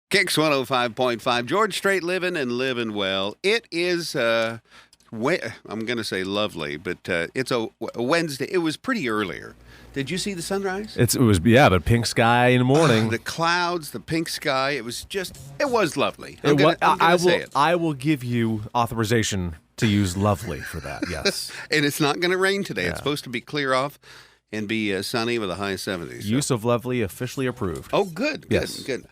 Kicks 105.5. George Strait living and living well. It is, I'm going to say lovely, but it's a Wednesday. It was pretty earlier. Did you see the sunrise? It was, but pink sky in the morning. The clouds, the pink sky. It was lovely. I'm gonna say it. I will give you authorization to use lovely for that, yes. And it's not going to rain today. Yeah. It's supposed to be clear off and be sunny with a high 70s. Use of lovely officially approved. Oh, good. Yes. Good.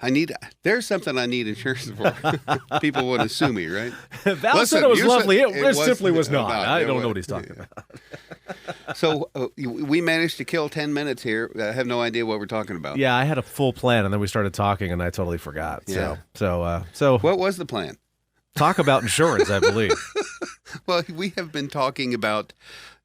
There's something I need insurance for. People wouldn't sue me, right? Val said it was lovely. It simply was not. I don't know what he's talking about. So we managed to kill 10 minutes here. I have no idea what we're talking about. Yeah, I had a full plan, and then we started talking, and I totally forgot. Yeah. So what was the plan? Talk about insurance, I believe. Well, we have been talking about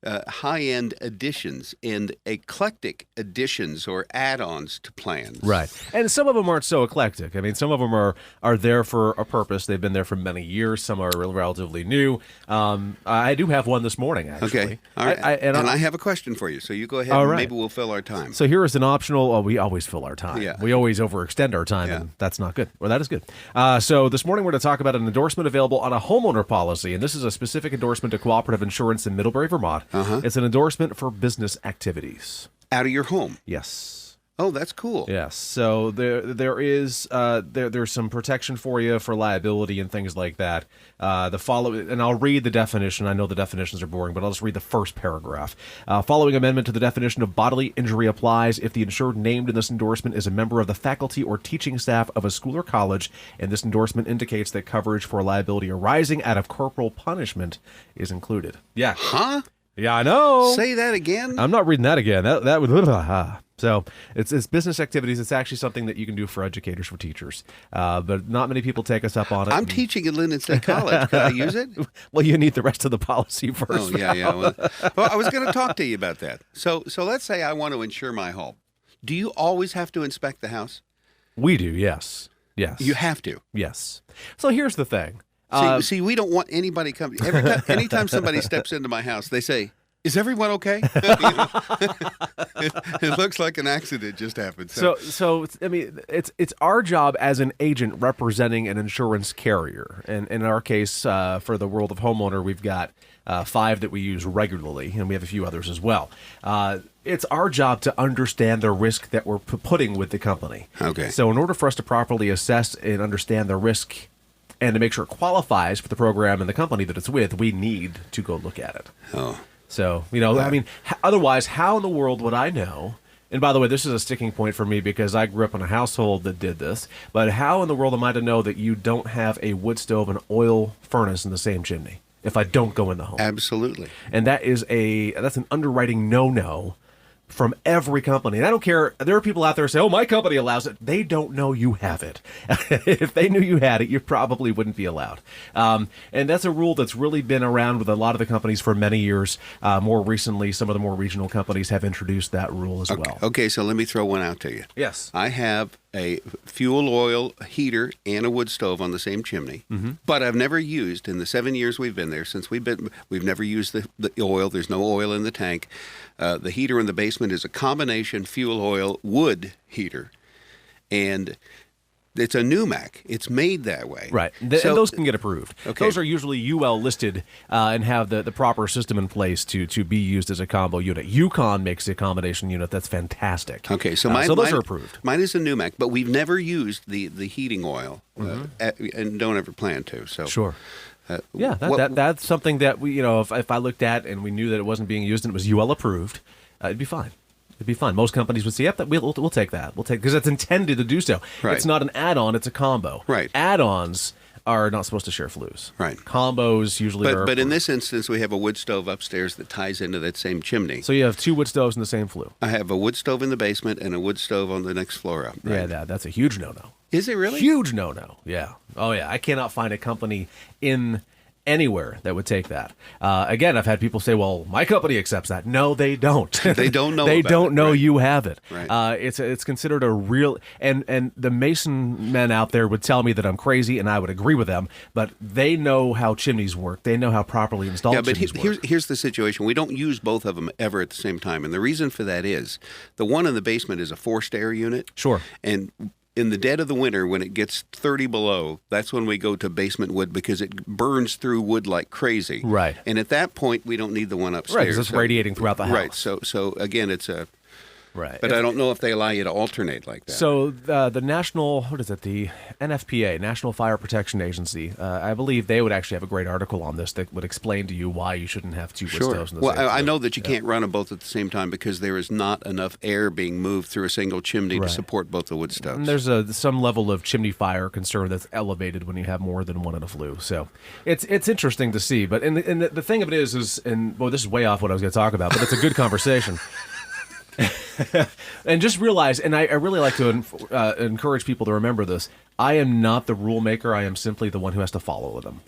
high-end additions and eclectic additions or add-ons to plans. Right. And some of them aren't so eclectic. I mean, some of them are there for a purpose. They've been there for many years. Some are relatively new. I do have one this morning, actually. Okay. All right. I have a question for you, so you go ahead and maybe we'll fill our time. So here is an optional, we always fill our time. Yeah. We always overextend our time, and that's not good. Or that is good. So this morning we're going to talk about an endorsement available on a homeowner policy, and this is a specific endorsement to Cooperative Insurance in Middlebury, Vermont. It's an endorsement for business activities. Out of your home? Yes. Oh, that's cool. Yes. So there's some protection for you for liability and things like that. And I'll read the definition. I know the definitions are boring, but I'll just read the first paragraph. Following amendment to the definition of bodily injury applies if the insured named in this endorsement is a member of the faculty or teaching staff of a school or college, and this endorsement indicates that coverage for liability arising out of corporal punishment is included. Yeah. Huh? Yeah, I know. Say that again? I'm not reading that again. That would. So it's business activities. It's actually something that you can do for educators, for teachers. But not many people take us up on it. I'm teaching at Linden State College. Can I use it? Well, you need the rest of the policy first. Oh, yeah. Well, I was going to talk to you about that. So let's say I want to insure my home. Do you always have to inspect the house? We do, yes. Yes. You have to? Yes. So here's the thing. See, we don't want anybody coming. Anytime somebody steps into my house, they say, "Is everyone okay?" It looks like an accident just happened. So I mean, it's our job as an agent representing an insurance carrier, and in our case, for the world of homeowner, we've got 5 that we use regularly, and we have a few others as well. It's our job to understand the risk that we're putting with the company. Okay. So in order for us to properly assess and understand the risk, and to make sure it qualifies for the program and the company that it's with, we need to go look at it. Oh. So, I mean, otherwise, how in the world would I know? And by the way, this is a sticking point for me because I grew up in a household that did this. But how in the world am I to know that you don't have a wood stove and oil furnace in the same chimney if I don't go in the home? Absolutely. And that's an underwriting no-no from every company. And I don't care. There are people out there who say, "Oh, my company allows it." They don't know you have it. If they knew you had it, you probably wouldn't be allowed. And that's a rule that's really been around with a lot of the companies for many years. More recently, some of the more regional companies have introduced that rule as well. Okay, so let me throw one out to you. Yes. I have a fuel oil heater and a wood stove on the same chimney, but I've never used, in the 7 years we've been there, we've never used the oil. There's no oil in the tank. The heater in the basement is a combination fuel oil wood heater, and it's a Numac. It's made that way. Right. And those can get approved. Okay. Those are usually UL listed and have the proper system in place to be used as a combo unit. Yukon makes a combination unit that's fantastic. Okay, so those are approved. Mine is a Numac, but we've never used the heating oil and don't ever plan to. So Sure. That's something that we, if I looked at and we knew that it wasn't being used and it was UL approved, it'd be fine. It'd be fine. Most companies would say, "Yep, we'll take that. We'll take," because it's intended to do so. Right. It's not an add-on; it's a combo. Right. Add-ons are not supposed to share flues. Right. Combos usually are. But in this instance, we have a wood stove upstairs that ties into that same chimney. So you have 2 wood stoves in the same flue. I have a wood stove in the basement and a wood stove on the next floor up. Right? Yeah, that's a huge no-no. Is it really? Huge no-no. Yeah. Oh yeah. I cannot find a company in anywhere that would take that. Again, I've had people say, "Well, my company accepts that." No, they don't. They don't know. They about don't it, know right? you have it. Right. It's considered a real, and the mason men out there would tell me that I'm crazy, and I would agree with them. But they know how chimneys work. They know how properly installed chimneys work. Here's the situation. We don't use both of them ever at the same time, and the reason for that is the one in the basement is a forced air unit. Sure. And in the dead of the winter, when it gets 30 below, that's when we go to basement wood because it burns through wood like crazy. Right. And at that point, we don't need the one upstairs. Right, because it's radiating throughout the house. Right. So again, it's a... Right. But I don't know if they allow you to alternate like that. So the national, what is it? The NFPA, National Fire Protection Agency. I believe they would actually have a great article on this that would explain to you why you shouldn't have two wood stoves in the well, same I know that you can't run them both at the same time because there is not enough air being moved through a single chimney to support both the wood stoves. And there's some level of chimney fire concern that's elevated when you have more than one in a flue. So it's interesting to see. But the thing of it is, and well, this is way off what I was going to talk about, but it's a good conversation. And just realize, and I really like to encourage people to remember this, I am not the rule maker. I am simply the one who has to follow them.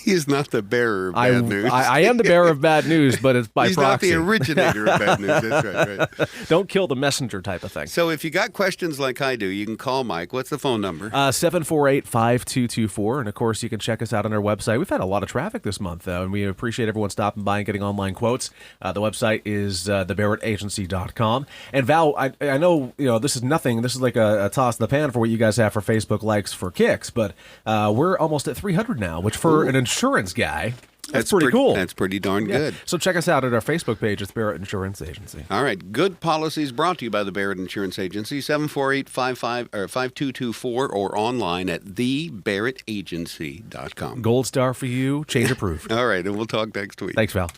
He is not the bearer of bad news. I am the bearer of bad news, but it's by proxy. He's not the originator of bad news. That's right. Don't kill the messenger type of thing. So if you got questions like I do, you can call Mike. What's the phone number? 748-5224. And, of course, you can check us out on our website. We've had a lot of traffic this month, and we appreciate everyone stopping by and getting online quotes. The website is thebarrettagency.com. And, Val, I know this is nothing. This is like a toss in the pan for what you guys have for Facebook likes for kicks, but we're almost at 300 now, which for an insurance guy, that's pretty cool. That's pretty darn good. So check us out at our Facebook page. It's Barrett Insurance Agency. All right. Good policies brought to you by the Barrett Insurance Agency, 748-5224 or online at thebarrettagency.com. Gold star for you. Change approved. All right. And we'll talk next week. Thanks, Val.